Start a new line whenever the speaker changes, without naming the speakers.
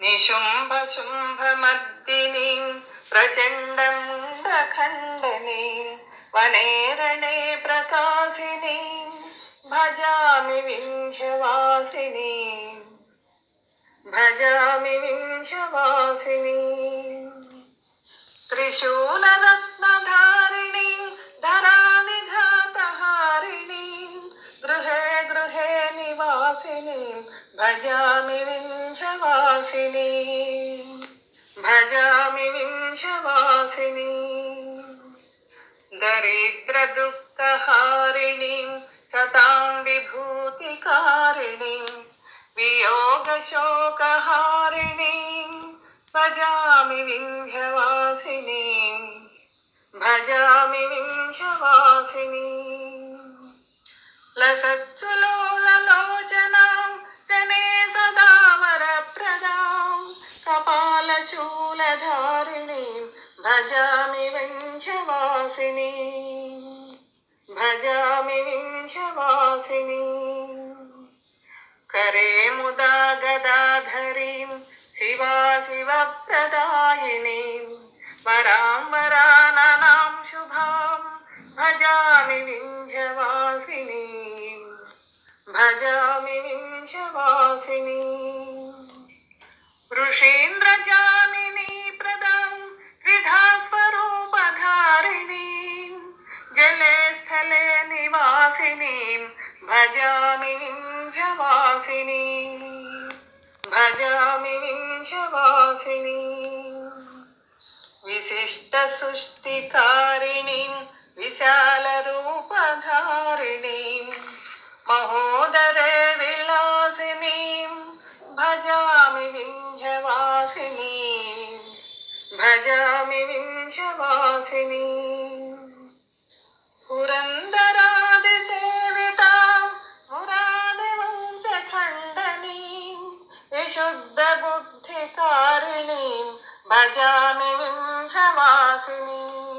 निशुम्भशुम्भमर्दिनीं प्रचण्डमुण्डखण्डनीं वने रणे प्रकाशिनीं भजामि विन्ध्यवासिनीं त्रिशूलरत्नधारिणीं धराविघातहारिणीं गृहे गृहे निवासिनीं भजामि विन्ध्यवासिनीं दरिद्रदुःखहारिणीं सतां विभूतिकारिणीं वियोगशोकहारिणीं भजामि विन्ध्यवासिनीं लसत्सुलोललोचनां जने सदा वरप्रदां कपालशूलधारिणीं भजामि विन्ध्यवासिनीं करे मुदा गदाधरीं शिवप्रदायिनीं वरां वराननां शुभां भजामि विन्ध्यवासिनीं वृषीन्द्रजामिनी प्रदां त्रिधा स्वरूपधारिणीं जले स्थले निवासिनीं भजामि विन्ध्यवासिनीं विशिष्टसृष्टिकारिणीं विशालरूपधारिणीं महोदरे विलासिनीं भजामि विन्ध्यवासिनीं पुरन्दरादिसेवितां मुरारिवंशखण्डनीं विशुद्धबुद्धिकारिणीं भजामि विन्ध्यवासिनीं